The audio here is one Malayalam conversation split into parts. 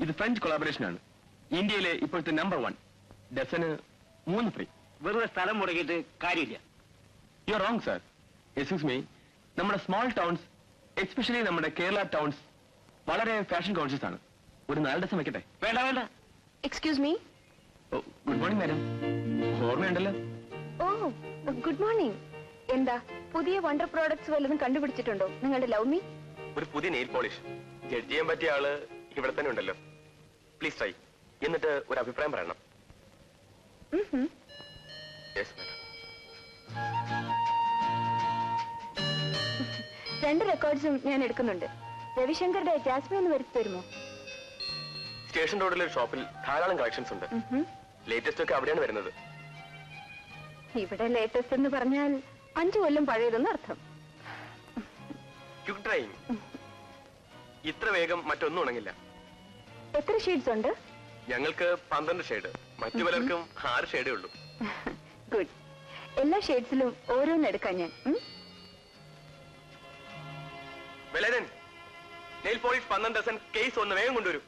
ഇത് ഫ്രഞ്ച് കൊളാബറേഷൻ ആണ്. ഇന്ത്യയിലെ ഇപ്പോഴത്തെ നമ്പർ 1. ഡസന് 3 ഫ്രീ. വെറുതെ സ്ഥലം മുടക്കിയിട്ട് കാര്യമില്ല. You are wrong sir. Excuse me, നമ്മുടെ സ്മോൾ ടൗൺസ്, എസ്പെഷ്യലി നമ്മുടെ കേരള ടൗൺസ് വളരെ ഫാഷൻ കോൺഷ്യസ് ആണ്. ഒരു 4 ഡസൻ വെക്കട്ടെ? വേണ്ട വേണ്ട. Excuse me. Good morning madam. ഓർമ്മയുണ്ടല്ലോ. ഓ ഗുഡ് മോർണിംഗ്. എന്താ പുതിയ വണ്ടർ പ്രോഡക്ട്സ് വല്ലതും കണ്ടുപിടിച്ചിട്ടുണ്ടോ നിങ്ങളുടെ ലവ് മീ? ഒരു പുതിയ നെയിൽ പോളിഷ് ജഡ്ജ് ചെയ്യാൻ പറ്റിയ ആള് ഇവിടെ തന്നെ ഉണ്ടല്ലോ. പ്ലീസ് ട്രൈ, എന്നിട്ട് ഒരു അഭിപ്രായം പറയണം. Yes madam. 2 റെക്കോർഡ്സും ഞാൻ എടുക്കുന്നുണ്ട്. രവിശങ്കറുടെ ജാസ്മിൻ ഒന്ന് വരുത്തി തരുമോ? സ്റ്റേഷൻ റോഡിലെ ഒരു ഷോപ്പിൽ ധാരാളം കളക്ഷൻസ് ഉണ്ട്. ലേറ്റസ്റ്റ് ഒക്കെ അവിടെയാണ് വരുന്നത്. ഇവിടെ ലേറ്റസ്റ്റ് എന്ന് പറഞ്ഞാൽ 5 കൊല്ലം പഴയതെന്ന് അർത്ഥം. Quick drying. ഇത്ര വേഗം മറ്റൊന്നും ഉണങ്ങില്ല. എത്ര ഷെയ്ഡ്സ് ഉണ്ട്? ഞങ്ങൾക്ക് 12 ഷെയ്ഡ്, മറ്റു പലർക്കും 6 ഷെയ്ഡേ ഉള്ളൂ. ഗുഡ്. എല്ലാ ഷെയ്ഡ്സിലും ഓരോന്ന് എടുക്കാൻ ഞാൻ. വെലേതൻ, നെയിൽ പോളിഷ് 12 ഡസൻ കേസ് ഒന്ന് വേഗം കൊണ്ടുവരും.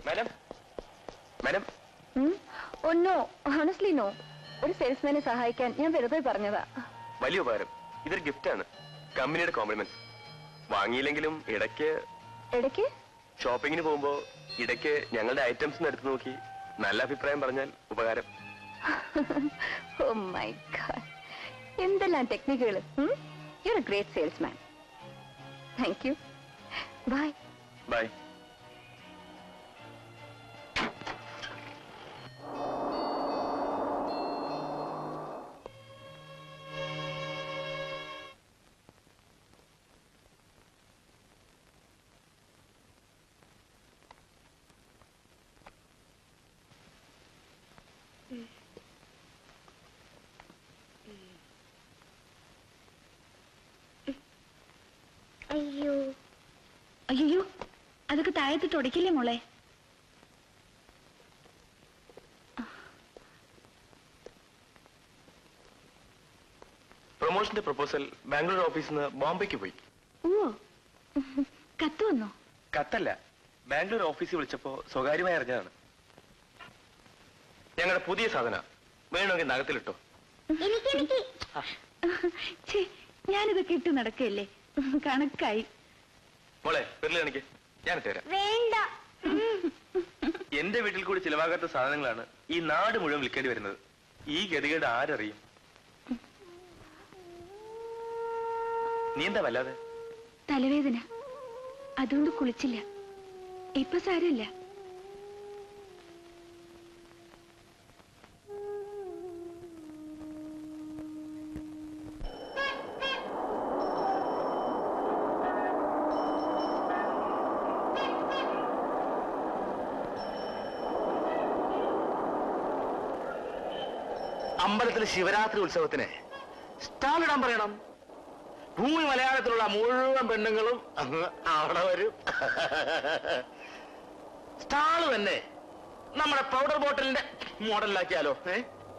Madam, madam. Oh no, honestly no. ഒരു സെയിൽസ്മാനെ സഹായിക്കാൻ ഞാൻ വെറുതെ പറഞ്ഞതാ. വലിയ ഉപകാരം. ഇതൊരു ഗിഫ്റ്റാണ്, കമ്പനിയുടെ കോംപ്ലിമെന്റ്. വാങ്ങിയില്ലെങ്കിലും ഇടയ്ക്ക് ഷോപ്പിങ്ങിന് പോകുമ്പോ ഇടയ്ക്ക് ഞങ്ങളുടെ ഐറ്റംസ് എടുത്തു നോക്കി നല്ല അഭിപ്രായം പറഞ്ഞാൽ ഉപകാരം. ഓ മൈ ഗോഡ്, എന്തെല്ലാം ടെക്നിക്കുകൾ. You are a great salesman. Thank you. Bye. Bye. അയ്യോ അയ്യോ, അതൊക്കെ താഴത്ത് തുടക്കില്ലേ മോളെ? പ്രൊമോഷന്റെ പ്രപ്പോസൽ ബാംഗ്ലൂർ ഓഫീസിൽ നിന്ന് ബോംബെക്ക് പോയി. ഓ, കത്ത് വന്നോ? കത്തല്ല, ബാംഗ്ലൂർ ഓഫീസിൽ വിളിച്ചപ്പോ സ്വകാര്യമായി അറിഞ്ഞതാണ്. ഞങ്ങളുടെ പുതിയ സാധന വേണമെങ്കിൽ നഗത്തിലിട്ടോ. ഞാനിതൊക്കെ ഇട്ട് നടക്കല്ലേ, കണക്കായി. മോളെ വിരൽ കാണിക്ക്, ഞാനിട്ട് തരാം. വേണ്ട. എന്റെ വീട്ടിൽ കൂടി ചിലവാകാത്ത സാധനങ്ങളാണ് ഈ നാട് മുഴുവൻ വിൽക്കേണ്ടി വരുന്നത്. ഈ ഗതികേട് ആരറിയും? നീ എന്താ വല്ലാതെ? തലവേദന, അതുകൊണ്ട് കുളിച്ചില്ല. ഇപ്പൊ സാരമില്ല. അമ്പലത്തിലെ ശിവരാത്രി ഉത്സവത്തിന് സ്റ്റാൾ ഇടാൻ പറയണം. ഭൂമി മലയാളത്തിലുള്ള മുഴുവൻ പെണ്ണുങ്ങളും അവിടെ വരും. സ്റ്റാള് തന്നെ നമ്മുടെ പൗഡർ ബോട്ടിലിന്റെ മോഡലിലാക്കിയാലോ?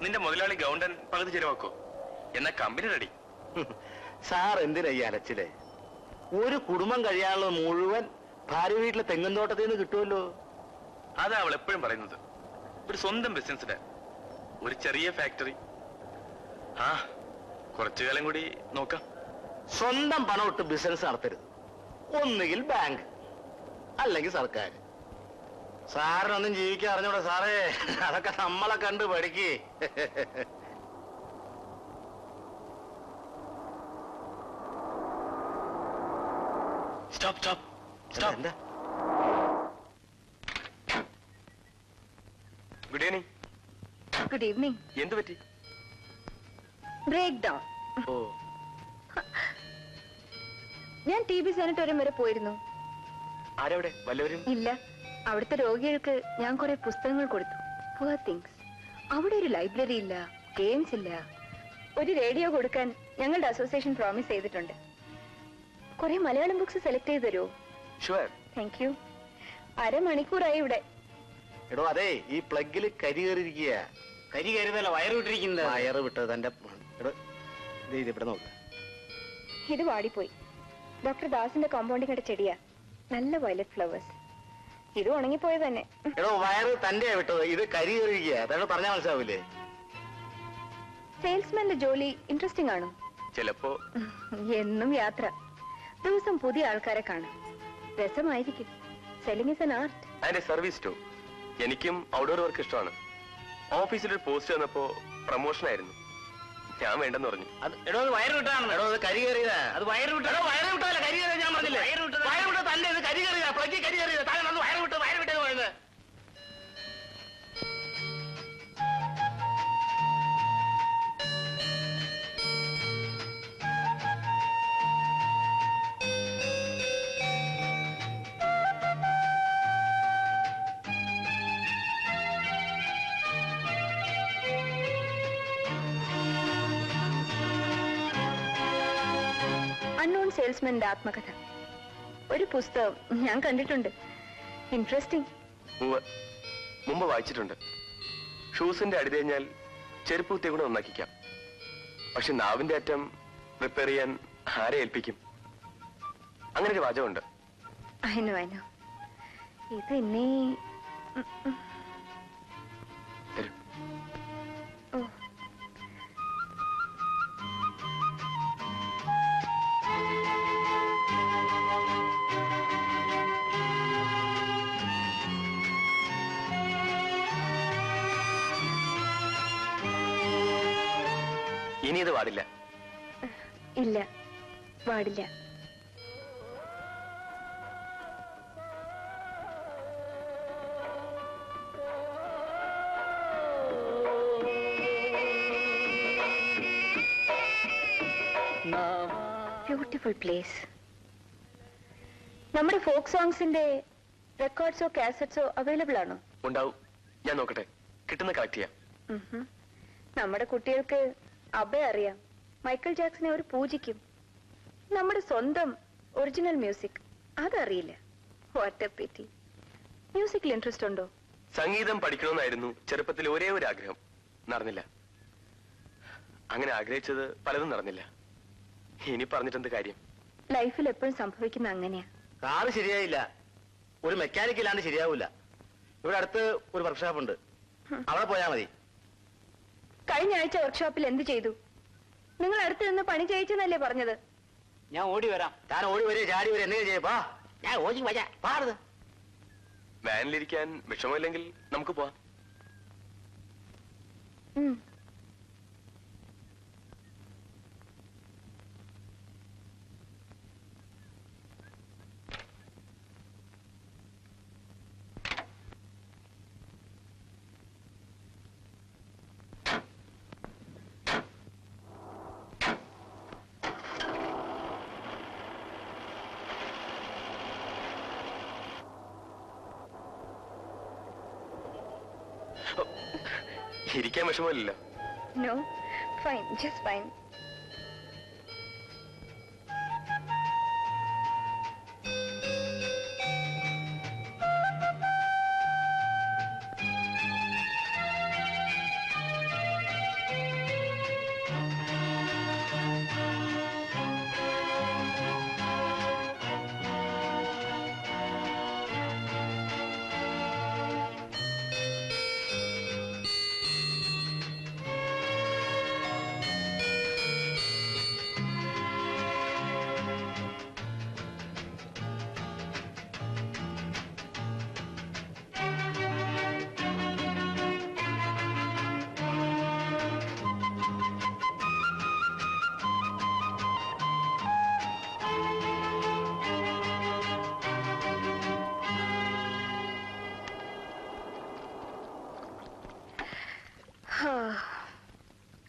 നിന്റെ മുതലാളി ഗൗണ്ടൻ പകുതി ചെലവാക്കോ? എന്നാ കമ്പനി റെഡി. സാർ എന്തിനാ ഈ അലച്ചില്? ഒരു കുടുംബം കഴിയാനുള്ളത് മുഴുവൻ ഭാര്യ വീട്ടിലെ തെങ്ങും തോട്ടത്തിൽ നിന്ന് കിട്ടുമല്ലോ. അതാ അവൾ എപ്പോഴും പറയുന്നത്. ഒരു സ്വന്തം ബിസിനസ്സിന് ഒരു ചെറിയ ഫാക്ടറി. ആ, കുറച്ചു കാലം കൂടി നോക്കാം. സ്വന്തം പണം ഇട്ട് ബിസിനസ് നടത്തരുത്. ഒന്നുകിൽ ബാങ്ക്, അല്ലെങ്കിൽ സർക്കാർ. സാറിനൊന്നും ജീവിക്കാൻ അറിഞ്ഞൂടെ സാറേ? അതൊക്കെ നമ്മളെ കണ്ട് പഠിക്കേ. Stop stop stop. എന്താ? Good evening. Good evening. എന്ത് പറ്റി? Break down. ഓ, ഞാൻ TB സാനിറ്റോറിയം വരെ പോയിരുന്നു. ആരവിടെ? വല്ലവരും? ഇല്ല, അവിടുത്തെ രോഗികൾക്ക് ഞാൻ കുറെ പുസ്തകങ്ങൾ കൊടുത്തു. Poor things. അവിടെ ഒരു ലൈബ്രറി ഇല്ല, ഗെയിംസ് ഇല്ല. ഒരു റേഡിയോ കൊടുക്കാൻ ഞങ്ങളുടെ അസോസിയേഷൻ പ്രോമിസ് ചെയ്തിട്ടുണ്ട്. കുറെ മലയാളം ബുക്സ് സെലക്ട് ചെയ്ത് തരുമോ? ഷുവർ. Thank you. അരമണിക്കൂറായി ഇവിടെ. എടോ അതെ, ഈ പ്ലഗിൽ കരി കയറിയിരിക്കുക. കരി കരുതല്ല വയറ് വിട്ടിരിക്കുന്നത്. വയറ് വിട്ടത് തന്റെ ഇവിടെ നോക്ക്. ഇത് വാടിപ്പോയി. ഡോക്ടർ ദാസിന്റെ കോമ്പൗണ്ടിന്റെ ചെടിയാ, നല്ല വയലറ്റ് ഫ്ലവേഴ്സ്. ഇത് ഉണങ്ങിപ്പോയത് തന്നെ. എടോ വയറ് തന്റെ വിട്ടത്, ഇത് കരി കയറിയിരിക്കുക. അതാണ് പറഞ്ഞാൽ മനസ്സിലാവൂലേ? സെയിൽസ്മാന്റെ ജോലി ഇൻട്രസ്റ്റിംഗ് ആണോ? ചിലപ്പോ. എന്നും യാത്ര, ദിവസം പുതിയ ആൾക്കാരെ കാണാം. രസമായിരിക്കും. Selling is an art. അതിന്റെ സർവീസ് ടു. എനിക്കും ഔട്ട്ഡോർ വർക്ക് ഇഷ്ടമാണ്. ഓഫീസിൽ ഒരു പോസ്റ്റ് വന്നപ്പോ പ്രൊമോഷൻ ആയിരുന്നു. ഞാൻ വേണ്ടെന്ന് പറഞ്ഞു. എടോ വയറ് വിട്ടാണ്. എടോ അത് കരി കയറിയതാ. അത് വയറ് വിട്ടോ. വയറ് വിട്ടല്ല, കരി കയറിയ. ഞാൻ പറഞ്ഞില്ലേ വയറ് വിട്ട തന്റെ ഇത് കരി കയറിയതാ. പ്ലക്കി കരി കയറിയതാ. താഴെ വന്ന് വയറ് വിട്ടത് പോയത്. അൺനോൺ സെയിൽസ്മാന്റെ ആത്മകഥ, ഒരു പുസ്തകം ഞാൻ കണ്ടിട്ടുണ്ട്. ഇൻട്രസ്റ്റിംഗ്. മുമ്പ് വായിച്ചിട്ടുണ്ട്. ഷൂസിന്റെ അടി കഴിഞ്ഞാൽ ചെരുപ്പ് കുത്തിയെ കൂടെ നന്നാക്കിക്കാം. പക്ഷെ നാവിന്റെ അറ്റം റിപ്പയർ ചെയ്യാൻ ആരെ ഏൽപ്പിക്കും? അങ്ങനെ ഒരു വാചകമുണ്ട്. അയനോ ഇത് ഇനി തരൂ. ഓ, ഇനി ഇത് പാടില്ല. ഇല്ല, പാടില്ല. Beautiful place. നമ്മുടെ ഫോക്ക് സോങ്സിന്റെ റെക്കോർഡ്സോ കാസറ്റ്സോ അവൈലബിൾ ആണോ? ഉണ്ടാവും. ഞാൻ നോക്കട്ടെ, കിട്ടുന്ന കളക്ട് ചെയ്യാം. നമ്മുടെ കുട്ടികൾക്ക് അബേ അറിയാം, മൈക്കിൾ ജാക്സനെ അവർ പൂജിക്കും. നമ്മുടെ സ്വന്തം ഒറിജിനൽ മ്യൂസിക് അതറിയില്ല. What a pity. മ്യൂസിക്കിൽ ഇൻട്രസ്റ്റ് ഉണ്ടോ? സംഗീതം പഠിക്കണമെന്നായിരുന്നു ചെറുപ്പത്തിൽ ഒരേ ഒരു ആഗ്രഹം. നടന്നില്ല. അങ്ങനെ ആഗ്രഹിച്ചത് പലതും നടന്നില്ല. ഇനി പറഞ്ഞിട്ടെന്ത് കാര്യം? ലൈഫിൽ എപ്പോഴും സംഭവിക്കുന്ന അങ്ങനെയാ. കാറ് ശരിയായില്ല, ഒരു മെക്കാനിക് ഇല്ലാണ്ട് ശരിയാവൂല. ഇവിടെ അടുത്ത് ഒരു വർക്ക്ഷോപ്പ് ഉണ്ട്, അവിടെ പോയാ മതി. കഴിഞ്ഞ ആഴ്ച വർക്ക്ഷോപ്പിൽ എന്ത് ചെയ്തു? നിങ്ങൾ അടുത്ത് നിന്ന് പണി ചെയ്യിച്ചെന്നല്ലേ പറഞ്ഞത്? ഞാൻ ഓടി വരാം. താൻ ഓടി വരെ ചാടി വരെ എന്തെങ്കിലും ചെയ്യപ്പാ. ഞാൻ ഓടി വരാ. പാടുന്നത് വാനിലിരിക്കാൻ വിഷമമില്ലെങ്കിൽ നമുക്ക് പോവാം. ഇരിക്കാൻ വിഷമമില്ലല്ലോ. No, fine, just fine.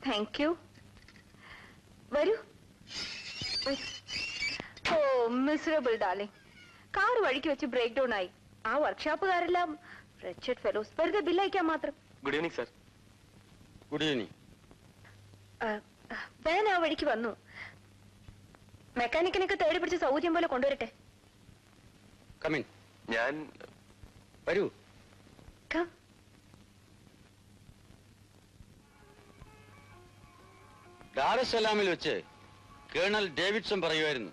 Thank you. വരൂ. ഓ മിസറബിൾ ഡാർലിംഗ്, കാർ വഴിക്ക് വെച്ച് ബ്രേക്ക് ഡൗൺ ആയി. ആ വർക്ക്ഷോപ്പുകാരെല്ലാം റിച്ചർഡ് ഫെലോസ്, വെറുതെ ബില്ലയക്കാൻ മാത്രം. Good evening sir. Good evening. ഞാൻ ആ വഴിക്ക് വന്നു. മെക്കാനിക്കിനൊക്കെ തേടി പിടിച്ച് സൗകര്യം പോലെ കൊണ്ടുവരട്ടെ. കമിൻ. ഞാൻ വരൂ. കം. ഡാറസലാമിൽ വെച്ച് കേണൽ ഡേവിഡ്സൺ പറയുമായിരുന്നു,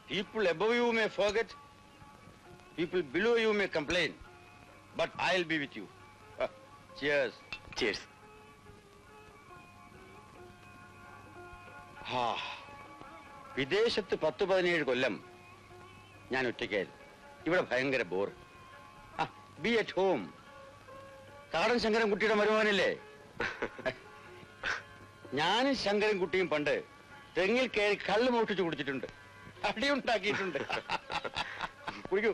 people above you may forget, people below you may complain, but I will be with you. Cheers. Cheers. വിദേശത്ത് 10-17 കൊല്ലം ഞാൻ ഒറ്റയ്ക്കായിരുന്നു. ഇവിടെ ഭയങ്കര bore. Be at home. Kadan ശങ്കരൻകുട്ടിയുടെ മരുമകനല്ലേ? ഞാനും ശങ്കരൻകുട്ടിയും പണ്ട് തെങ്ങിൽ കയറി കള്ള് മോഷ്ടിച്ചു കുടിച്ചിട്ടുണ്ട്, അടിയുണ്ടാക്കിയിട്ടുണ്ട്. കുടിക്കൂ.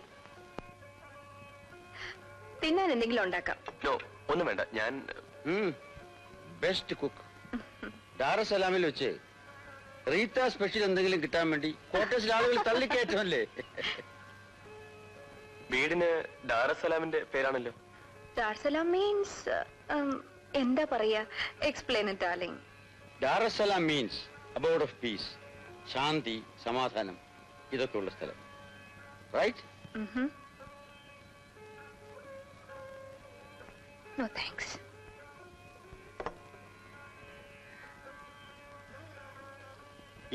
തിന്നാൻ എന്തെങ്കിലും ഉണ്ടാക്കാം. നോ, ഒന്നും വേണ്ട. ഞാൻ ബെസ്റ്റ് കുക്ക്. ഡാറസലാമിൽ വെച്ച് റീത്ത സ്പെഷ്യൽ എന്തെങ്കിലും കിട്ടാൻ വേണ്ടി കോട്ടേഴ്സിൽ ആളുകൾ തള്ളിക്കയറ്റമല്ലേ? വീടിന് ഡാറസലാമിന്റെ പേരാണല്ലോ. ദാർസലാം മീൻസ് എന്താ പറയാ? Explain it darling. Dar es Salaam means abode of peace, ശാന്തി, സമാധാനം, ഇതൊക്കെ ഉള്ള സ്ഥലം. റൈറ്റ്? No thanks.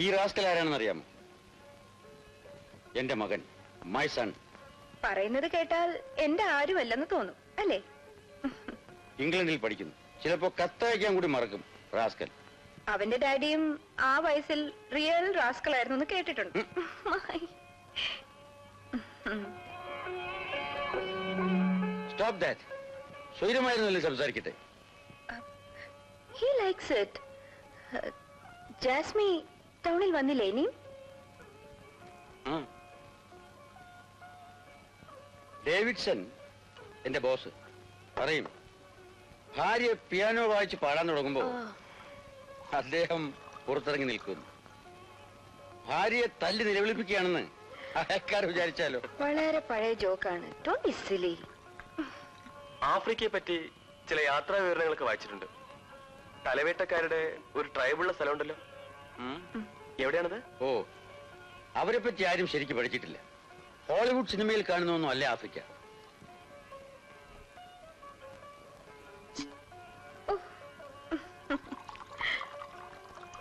ഈ റാസ്കൽ ആരാണെന്ന് അറിയാമോ? എന്റെ മകൻ, മൈ സൺ. പറയുന്നത് കേട്ടാൽ എന്റെ ആരുമല്ലെന്ന് തോന്നും അല്ലേ? ഇംഗ്ലണ്ടിൽ പഠിക്കുന്നു. ചിലപ്പോ കത്തയക്കാൻ കൂടി മറക്കും റാസ്കൽ. അവന്റെ ഡാഡിയും ആ വയസ്സിൽ റിയൽ റാസ്കൽ ആയിരുന്നു എന്ന് കേട്ടിട്ടുണ്ട്. Stop that. സ്വൈരമായിരുന്നല്ലേ സംസാരിക്കട്ടെ. He likes it. ജാസ്മി ടൗണിൽ വന്നില്ലേ ഇനിയും? ഡേവിഡ്സൺ എന്റെ ബോസ് പറയും, ഭാര്യ പിയാനോ വായിച്ച് പാടാൻ തുടങ്ങുമ്പോ അദ്ദേഹം പുറത്തിറങ്ങി നിൽക്കുന്നു. ഭാര്യയെ തല്ലി നിലവിളിപ്പിക്കുകയാണെന്ന് അയൽക്കാർ വിചാരിച്ചാലോ? വളരെ പഴയ ജോക്കാണ്. ഡോണ്ട് ബി സിലി. ആഫ്രിക്കയെ പറ്റി ചില യാത്രാ വിവരണങ്ങളൊക്കെ വായിച്ചിട്ടുണ്ട്. തലവേട്ടക്കാരുടെ ഒരു ട്രൈബുള്ള സ്ഥലമുണ്ടല്ലോ. എവിടെയാണത്? ഓ, അവരെ പറ്റി ആരും ശരിക്കും പഠിച്ചിട്ടില്ല. ഹോളിവുഡ് സിനിമയിൽ കാണുന്നൊന്നും അല്ല ആഫ്രിക്ക.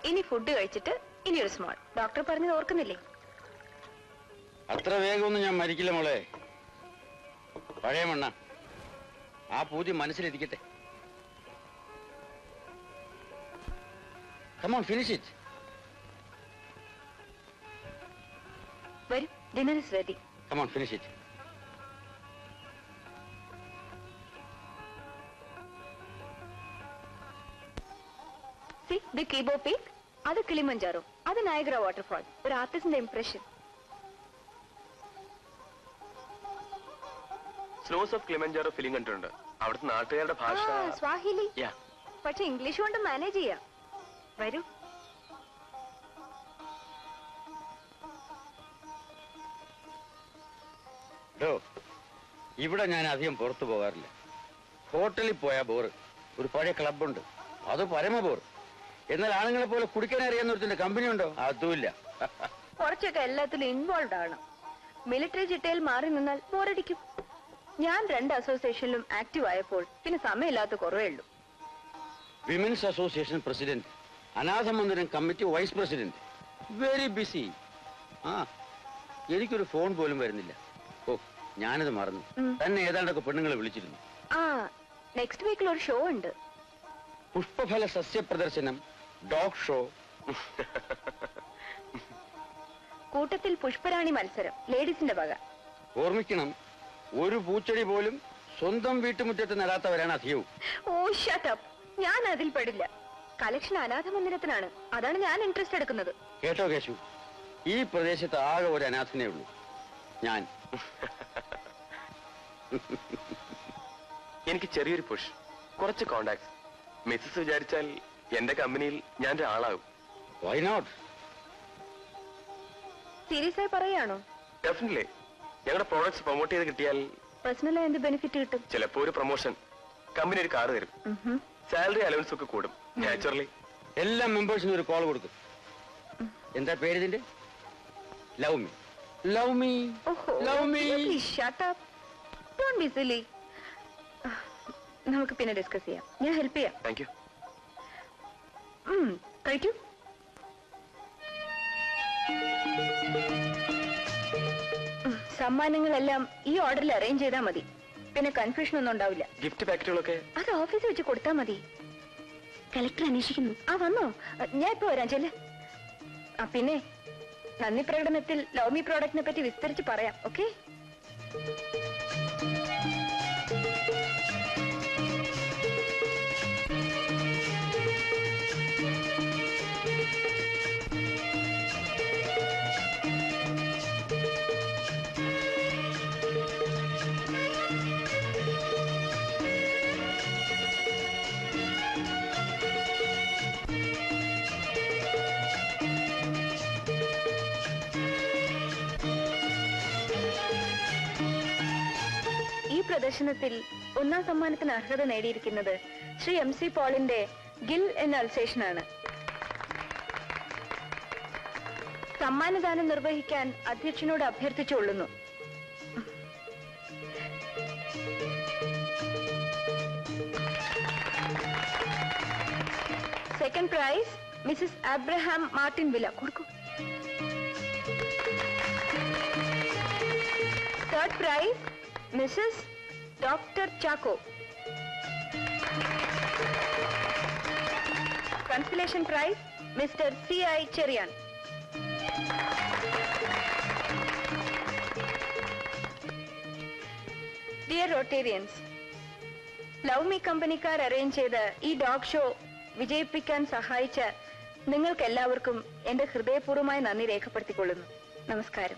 ഇനി ഫുഡ് കഴിച്ചിട്ട് ഇനി ഒരു സ്മോൾ. ഡോക്ടർ പറഞ്ഞത് ഓർക്കുന്നില്ലേ? അത്ര വേഗമൊന്നും ഞാൻ മരിക്കില്ല മോളെ. പഴയ മണ്ണ. ആ പൂതി മനസ്സിലിരിക്കട്ടെ. Come on, finish it. വരൂ, dinner is ready. Come on, finish it. See, the Kibo Peak, അത് കിളിമഞ്ചാറോ, അത് നയഗ്ര വാട്ടർഫാൾ. ഒരു ആർട്ടിസ്റ്റിന്റെ ഇംപ്രഷൻ. സ്നോസ് ഓഫ് കിളിമഞ്ചാറോ ഫിലിം കണ്ടിട്ടുണ്ട്. അവിടുത്തെ നാട്ടുകാരുടെ ഭാഷ സ്വാഹിലി. Yeah. പക്ഷെ ഇംഗ്ലീഷ് കൊണ്ട് മാനേജ് ചെയ്യാം. വരൂ. ഇവിടെ ഞാൻ അധികം പുറത്തു പോകാറില്ല. ഹോട്ടലിൽ പോയാ ബോറ്. ഒരു പഴയ ക്ലബുണ്ട്, അത് പരമ ബോർ. എന്നാൽ ആണുങ്ങളെ പോലെ കുടിക്കാൻ അറിയാവുന്നൊരുത്തിന്റെ കമ്പനി ഉണ്ടോ? അതുമില്ല. കുറച്ചൊക്കെ എല്ലാത്തിലും ഇൻവോൾവ് ആണ്. മിലിറ്ററി ചിട്ടയിൽ മാറി നിന്നാൽ ബോറടിക്കും. ഞാൻ 2 അസോസിയേഷനിലും ആക്റ്റീവ് ആയപ്പോൾ പിന്നെ സമയമില്ലാത്ത കുറവേ ഉള്ളൂ. വിമൻസ് അസോസിയേഷൻ പ്രസിഡന്റ്, അനാഥ മന്ദിരം committee vice president. Very busy. എനിക്കൊരു ഫോൺ പോലും വരുന്നില്ല. ഓ, ഞാനത് മറന്നു. തന്നെ ഏതാണ്ടൊക്കെ പെണ്ണുങ്ങളെ വിളിച്ചിരുന്നു. നെക്സ്റ്റ് വീക്കിൽ ഒരു ഷോ ഉണ്ട്. പുഷ്പഫല സസ്യ പ്രദർശനം, ഡോഗ് ഷോ. കൂട്ടത്തിൽ പുഷ്പരാണി മത്സരം, ലേഡീസിന്റെ വക. ഓർമ്മിക്കണം, ഒരു പൂച്ചെടി പോലും സ്വന്തം വീട്ടുമുറ്റത്ത് നടാത്തവരാണ് അധികവും. ഓ ഷട്ട് അപ്പ്. ഞാൻ അതിൽ പെടില്ല. കളക്ഷൻ അനാഥ മന്ദിരത്തിനാണ്. അതാണ് ഞാൻ ഇൻട്രസ്റ്റ് എടുക്കുന്നത്. കേട്ടോ കേശു, ഈ പ്രദേശത്ത് ആകെ ഒരു അനാഥനേ ഉള്ളൂ, ഞാൻ. എനിക്ക് ചെറിയൊരു പുഷ്, കുറച്ച് കോണ്ടാക്ട്സ്. മിസ്സസ് വിചാരിച്ചാൽ എന്റെ കമ്പനിയിൽ ഞാൻ ഒരാളാകും. Y not? സീരിയസ് ആയി പറയാണോ? ഡെഫിനറ്റ്ലി. ഞങ്ങളുടെ പ്രോഡക്ട്സ് പ്രൊമോട്ട് ചെയ്ത് കിട്ടിയാൽ പേഴ്സണലായി എന്ത് ബെനിഫിറ്റ് കിട്ടും? ചിലപ്പോ ഒരു പ്രൊമോഷൻ, കമ്പനി ഒരു കാർ തരും, സാലറി അലവൻസ് ഒക്കെ കൂടും. നാച്ചുറലി എല്ലാ മെമ്പേഴ്സിനും ഒരു കോൾ കൊടുക്കും. എന്താ പേര് ഇതിന്റെ? Love me, love me, love me. Shut up. Don't be സിലി. നമുക്ക് പിന്നെ ഡിസ്കസ് ചെയ്യാം. ഞാൻ ഹെൽപ്പ് ചെയ്യാം. Thank you. കഴിക്കൂ. സമ്മാനങ്ങളെല്ലാം ഈ ഓർഡറിൽ അറേഞ്ച് ചെയ്താൽ മതി. പിന്നെ കൺഫ്യൂഷൻ ഒന്നും ഉണ്ടാവില്ല. ഗിഫ്റ്റ് പാക്കറ്റുകളൊക്കെ അത് ഓഫീസിൽ വെച്ച് കൊടുത്താൽ മതി. കളക്ടർ അന്വേഷിക്കുന്നു. വന്നോ? ഞാൻ ഇപ്പൊ വരാം. ചെല്ല്. പിന്നെ നന്ദി പ്രകടനത്തിൽ ലവ്മി പ്രോഡക്റ്റിനെ പറ്റി വിസ്തരിച്ച് പറയാം. ഓക്കെ? പ്രദർശനത്തിൽ ഒന്നാം സമ്മാനത്തിന് അർഹത നേടിയിരിക്കുന്നത് ശ്രീ MC പോളിന്റെ ഗിൽ എന്ന അൽസേഷനാണ്. സമ്മാനദാനം നിർവഹിക്കാൻ അധ്യക്ഷനോട് അഭ്യർത്ഥിച്ചുകൊള്ളുന്നു. Second prize Mrs Abraham Martin വില. കൊടുക്കൂ. Third prize Mrs Dr. Chaco. Consolation prize, Mr. C.I. Cherian. Dear Rotarians, Love Me കമ്പനിക്കാർ അറേഞ്ച് ചെയ്ത ഈ ഡോഗ് ഷോ വിജയിപ്പിക്കാൻ സഹായിച്ച നിങ്ങൾക്കെല്ലാവർക്കും എന്റെ ഹൃദയപൂർവ്വമായ നന്ദി രേഖപ്പെടുത്തിക്കൊള്ളുന്നു. നമസ്കാരം.